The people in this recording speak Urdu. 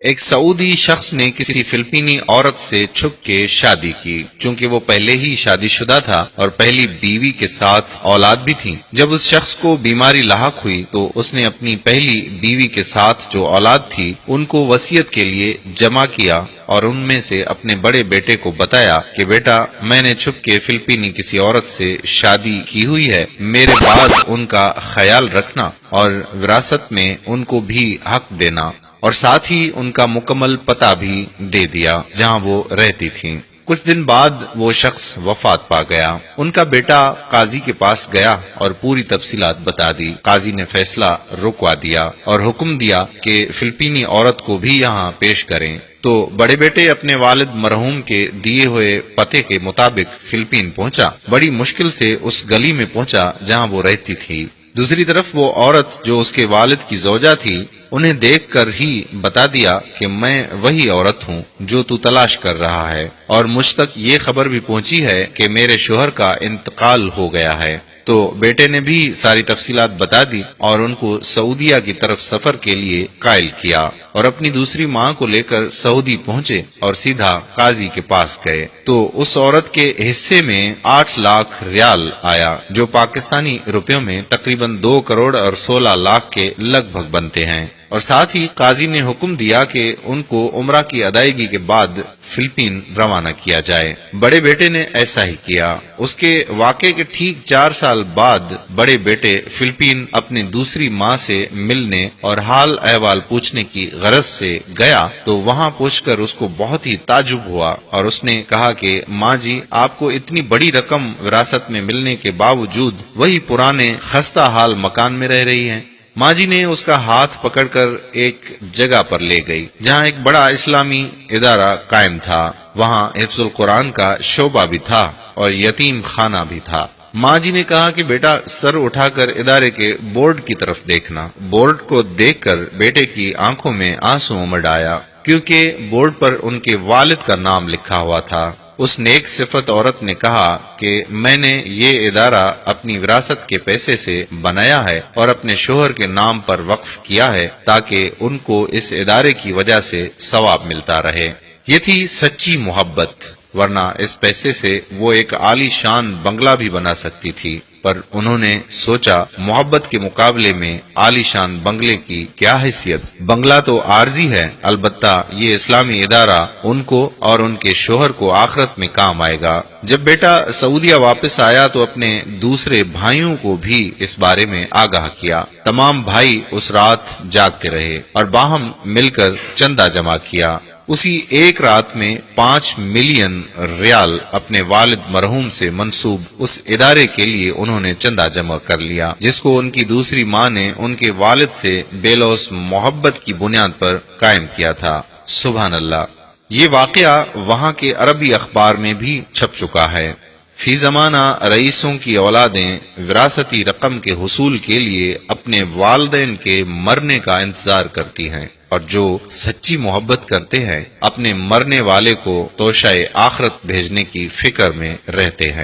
ایک سعودی شخص نے کسی فلپینی عورت سے چھپ کے شادی کی، چونکہ وہ پہلے ہی شادی شدہ تھا اور پہلی بیوی کے ساتھ اولاد بھی تھی۔ جب اس شخص کو بیماری لاحق ہوئی تو اس نے اپنی پہلی بیوی کے ساتھ جو اولاد تھی ان کو وصیت کے لیے جمع کیا اور ان میں سے اپنے بڑے بیٹے کو بتایا کہ بیٹا، میں نے چھپ کے فلپینی کسی عورت سے شادی کی ہوئی ہے، میرے بعد ان کا خیال رکھنا اور وراثت میں ان کو بھی حق دینا، اور ساتھ ہی ان کا مکمل پتہ بھی دے دیا جہاں وہ رہتی تھیں۔ کچھ دن بعد وہ شخص وفات پا گیا۔ ان کا بیٹا قاضی کے پاس گیا اور پوری تفصیلات بتا دی۔ قاضی نے فیصلہ رکوا دیا اور حکم دیا کہ فلپینی عورت کو بھی یہاں پیش کریں۔ تو بڑے بیٹے اپنے والد مرحوم کے دیے ہوئے پتے کے مطابق فلپین پہنچا۔ بڑی مشکل سے اس گلی میں پہنچا جہاں وہ رہتی تھی۔ دوسری طرف وہ عورت جو اس کے والد کی زوجہ تھی، انہیں دیکھ کر ہی بتا دیا کہ میں وہی عورت ہوں جو تو تلاش کر رہا ہے، اور مجھ تک یہ خبر بھی پہنچی ہے کہ میرے شوہر کا انتقال ہو گیا ہے۔ تو بیٹے نے بھی ساری تفصیلات بتا دی اور ان کو سعودیہ کی طرف سفر کے لیے قائل کیا، اور اپنی دوسری ماں کو لے کر سعودی پہنچے اور سیدھا قاضی کے پاس گئے۔ تو اس عورت کے حصے میں 8 لاکھ ریال آیا، جو پاکستانی روپیوں میں تقریباً 2 کروڑ اور 16 لاکھ کے لگ بھگ بنتے ہیں، اور ساتھ ہی قاضی نے حکم دیا کہ ان کو عمرہ کی ادائیگی کے بعد فلپین روانہ کیا جائے۔ بڑے بیٹے نے ایسا ہی کیا۔ اس کے واقعے کے ٹھیک 4 سال بعد بڑے بیٹے فلپین اپنی دوسری ماں سے ملنے اور حال احوال پوچھنے کی غرض سے گیا، تو وہاں پہنچ کر اس کو بہت ہی تعجب ہوا، اور اس نے کہا کہ ماں جی، آپ کو اتنی بڑی رقم وراثت میں ملنے کے باوجود وہی پرانے خستہ حال مکان میں رہ رہی ہیں۔ ماں جی نے اس کا ہاتھ پکڑ کر ایک جگہ پر لے گئی جہاں ایک بڑا اسلامی ادارہ قائم تھا۔ وہاں حفظ القرآن کا شعبہ بھی تھا اور یتیم خانہ بھی تھا۔ ماں جی نے کہا کہ بیٹا، سر اٹھا کر ادارے کے بورڈ کی طرف دیکھنا۔ بورڈ کو دیکھ کر بیٹے کی آنکھوں میں آنسو امڑ آیا، کیونکہ بورڈ پر ان کے والد کا نام لکھا ہوا تھا۔ اس نیک صفت عورت نے کہا کہ میں نے یہ ادارہ اپنی وراثت کے پیسے سے بنایا ہے اور اپنے شوہر کے نام پر وقف کیا ہے تاکہ ان کو اس ادارے کی وجہ سے ثواب ملتا رہے۔ یہ تھی سچی محبت، ورنہ اس پیسے سے وہ ایک عالی شان بنگلہ بھی بنا سکتی تھی، پر انہوں نے سوچا محبت کے مقابلے میں عالی شان بنگلے کی کیا حیثیت، بنگلہ تو عارضی ہے، البتہ یہ اسلامی ادارہ ان کو اور ان کے شوہر کو آخرت میں کام آئے گا۔ جب بیٹا سعودیہ واپس آیا تو اپنے دوسرے بھائیوں کو بھی اس بارے میں آگاہ کیا۔ تمام بھائی اس رات جاگتے رہے اور باہم مل کر چندہ جمع کیا۔ اسی ایک رات میں 5 ملین ریال اپنے والد مرحوم سے منسوب اس ادارے کے لیے انہوں نے چندہ جمع کر لیا، جس کو ان کی دوسری ماں نے ان کے والد سے بے لوث محبت کی بنیاد پر قائم کیا تھا۔ سبحان اللہ! یہ واقعہ وہاں کے عربی اخبار میں بھی چھپ چکا ہے۔ فی زمانہ رئیسوں کی اولادیں وراثتی رقم کے حصول کے لیے اپنے والدین کے مرنے کا انتظار کرتی ہیں، اور جو سچی محبت کرتے ہیں اپنے مرنے والے کو توشہ آخرت بھیجنے کی فکر میں رہتے ہیں۔